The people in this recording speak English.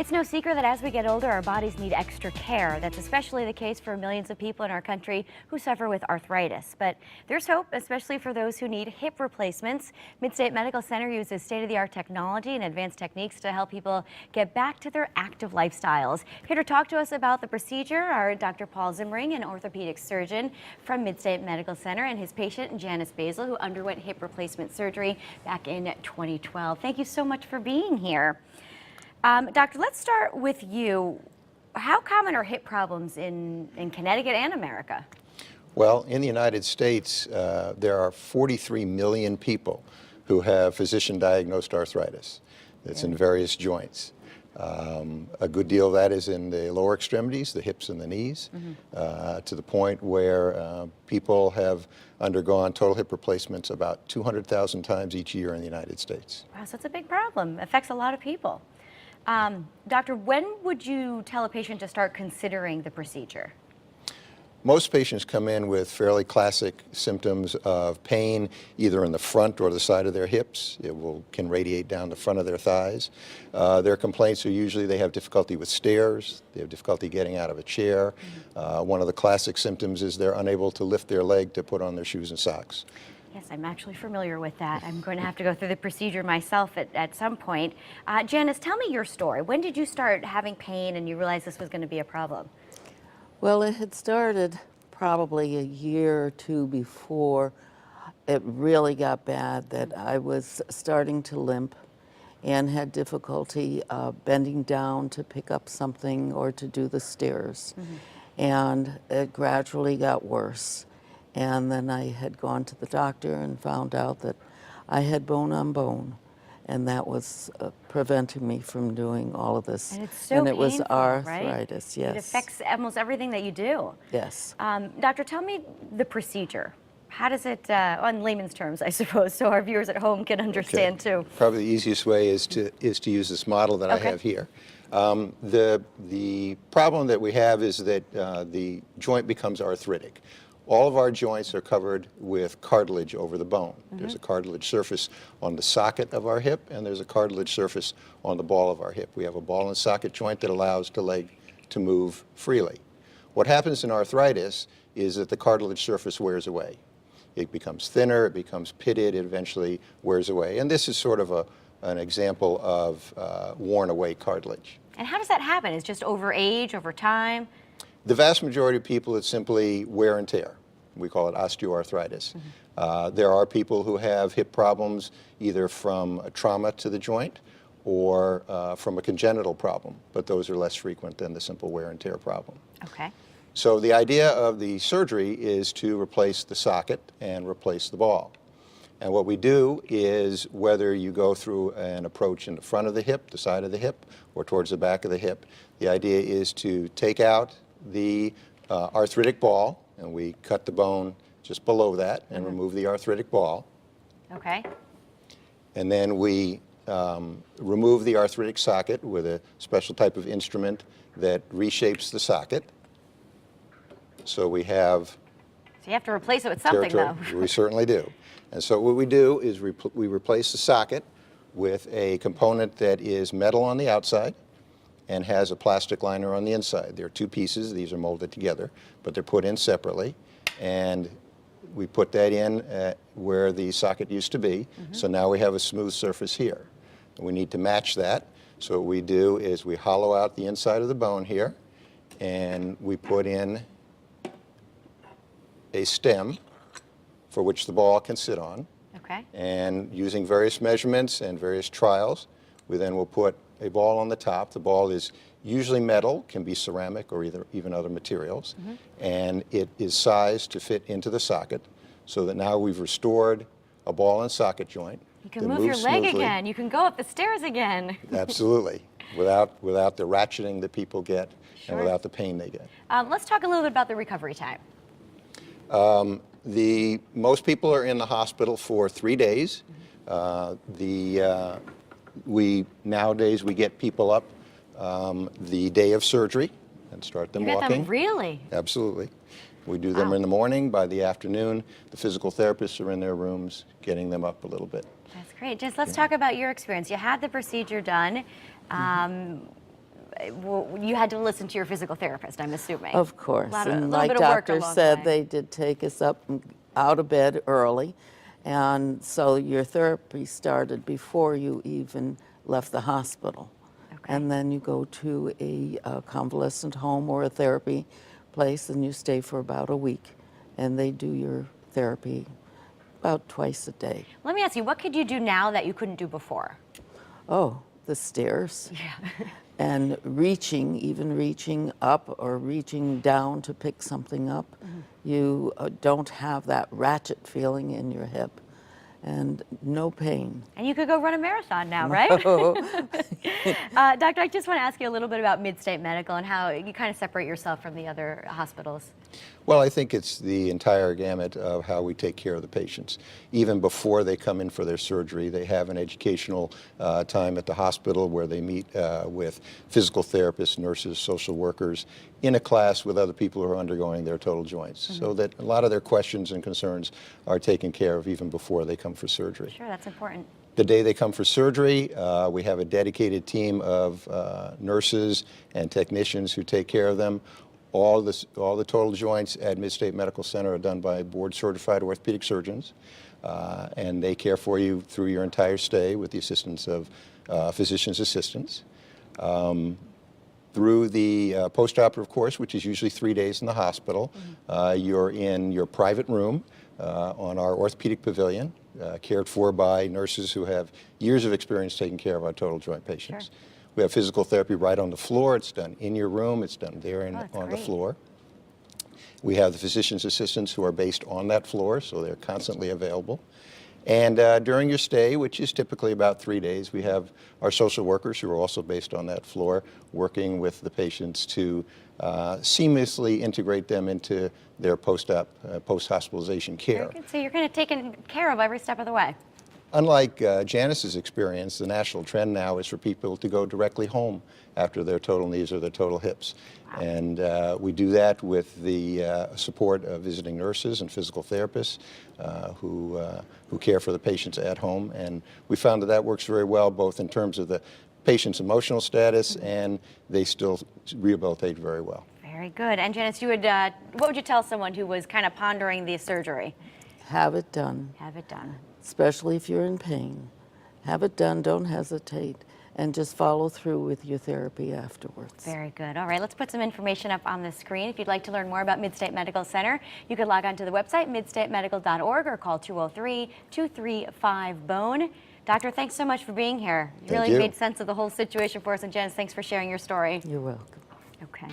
It's no secret that as we get older, our bodies need extra care. That's especially the case for millions of people in our country who suffer with arthritis. But there's hope, especially for those who need hip replacements. MidState Medical Center uses state-of-the-art technology and advanced techniques to help people get back to their active lifestyles. Here to talk to us about the procedure are Dr. Paul Zimmering, an orthopedic surgeon from MidState Medical Center, and his patient, Janice Basil, who underwent hip replacement surgery back in 2012. Thank you so much for being here. Doctor, let's start with you. How common are hip problems in Connecticut and America? Well, in the United States, there are 43 million people who have physician-diagnosed arthritis. It's in various joints. A good deal of that is in the lower extremities, the hips and the knees, to the point where people have undergone total hip replacements about 200,000 times each year in the United States. Wow, so it's a big problem. It affects a lot of people. Doctor, when would you tell a patient to start considering the procedure? Most patients come in with fairly classic symptoms of pain, either in the front or the side of their hips. It can radiate down the front of their thighs. Their complaints are usually they have difficulty with stairs, they have difficulty getting out of a chair. One of the classic symptoms is they're unable to lift their leg to put on their shoes and socks. Yes, I'm actually familiar with that. I'm going to have to go through the procedure myself at some point. Janice, tell me your story. When did you start having pain and you realized this was going to be a problem? Well, it had started probably a year or two before it really got bad, that I was starting to limp and had difficulty bending down to pick up something or to do the stairs. And it gradually got worse. And then I had gone to the doctor and found out that I had bone on bone, and that was preventing me from doing all of this. And it's so and it painful, was arthritis, right? yes. It affects almost everything that you do. Yes. Doctor, tell me the procedure. How does it, on layman's terms, I suppose, so our viewers at home can understand too? Probably the easiest way is to use this model that I have here. The problem that we have is that the joint becomes arthritic. All of our joints are covered with cartilage over the bone. There's a cartilage surface on the socket of our hip, and there's a cartilage surface on the ball of our hip. We have a ball and socket joint that allows the leg to move freely. What happens in arthritis is that the cartilage surface wears away. It becomes thinner, it becomes pitted, it eventually wears away. And this is sort of an example of worn away cartilage. And how does that happen? Is it just over age, over time? The vast majority of people, it's simply wear and tear. We call it osteoarthritis. There are people who have hip problems either from a trauma to the joint or from a congenital problem, but those are less frequent than the simple wear and tear problem. Okay. So the idea of the surgery is to replace the socket and replace the ball. And what we do is, whether you go through an approach in the front of the hip, the side of the hip, or towards the back of the hip, the idea is to take out the arthritic ball, and we cut the bone just below that and remove the arthritic ball. Okay. And then we remove the arthritic socket with a special type of instrument that reshapes the socket. So we have... So you have to replace it with something, though. We certainly do. And so what we do is we replace the socket with a component that is metal on the outside and has a plastic liner on the inside. There are two pieces. These are molded together, but they're put in separately. And we put that in where the socket used to be. So now we have a smooth surface here. And we need to match that. So what we do is we hollow out the inside of the bone here, and we put in a stem for which the ball can sit on. Okay. And using various measurements and various trials, we then will put a ball on the top. The ball is usually metal, can be ceramic or even other materials, and it is sized to fit into the socket, so that now we've restored a ball and socket joint. You can move your leg again. You can go up the stairs again. Absolutely, without the ratcheting that people get and without the pain they get. Let's talk a little bit about the recovery time. Most people are in the hospital for 3 days. Nowadays we get people up the day of surgery and start them walking. You get them really? Absolutely. We do them in the morning. By the afternoon, the physical therapists are in their rooms getting them up a little bit. That's great. Just let's talk about your experience. You had the procedure done. you had to listen to your physical therapist, I'm assuming. Of course. A And little like bit of work doctor along the said, way. they did take us up and out of bed early. And so your therapy started before you even left the hospital. Okay. And then you go to a convalescent home or a therapy place and you stay for about a week. And they do your therapy about twice a day. Let me ask you, what could you do now that you couldn't do before? Oh, the stairs. Yeah. And even reaching up or reaching down to pick something up, you don't have that ratchet feeling in your hip and no pain. And you could go run a marathon now, right? Doctor, I just want to ask you a little bit about MidState Medical and how you kind of separate yourself from the other hospitals. Well, I think it's the entire gamut of how we take care of the patients. Even before they come in for their surgery, they have an educational time at the hospital where they meet with physical therapists, nurses, social workers, in a class with other people who are undergoing their total joints, so that a lot of their questions and concerns are taken care of even before they come for surgery. Sure, that's important. The day they come for surgery, we have a dedicated team of nurses and technicians who take care of them. All the total joints at MidState Medical Center are done by board-certified orthopedic surgeons, and they care for you through your entire stay with the assistance of physician's assistants. Through the postoperative course, which is usually 3 days in the hospital, you're in your private room on our orthopedic pavilion, cared for by nurses who have years of experience taking care of our total joint patients. Sure. We have physical therapy right on the floor. It's done in your room. It's done there on the great. floor. We have the physician's assistants who are based on that floor, so they're constantly available. And during your stay, which is typically about 3 days, we have our social workers who are also based on that floor, working with the patients to seamlessly integrate them into their post-hospitalization care. Very good. So you're kind of taken care of every step of the way. Unlike Janice's experience, the national trend now is for people to go directly home after their total knees or their total hips. Wow. And we do that with the support of visiting nurses and physical therapists who care for the patients at home. And we found that that works very well, both in terms of the patient's emotional status, and they still rehabilitate very well. Very good. And Janice, what would you tell someone who was kind of pondering the surgery? Have it done. Have it done. Especially if you're in pain. Have it done, don't hesitate, and just follow through with your therapy afterwards. Very good. All right, let's put some information up on the screen. If you'd like to learn more about MidState Medical Center, you could log on to the website, midstatemedical.org, or call 203-235-BONE. Doctor, thanks so much for being here. You really made sense of the whole situation for us, and Janice, thanks for sharing your story. You're welcome. Okay.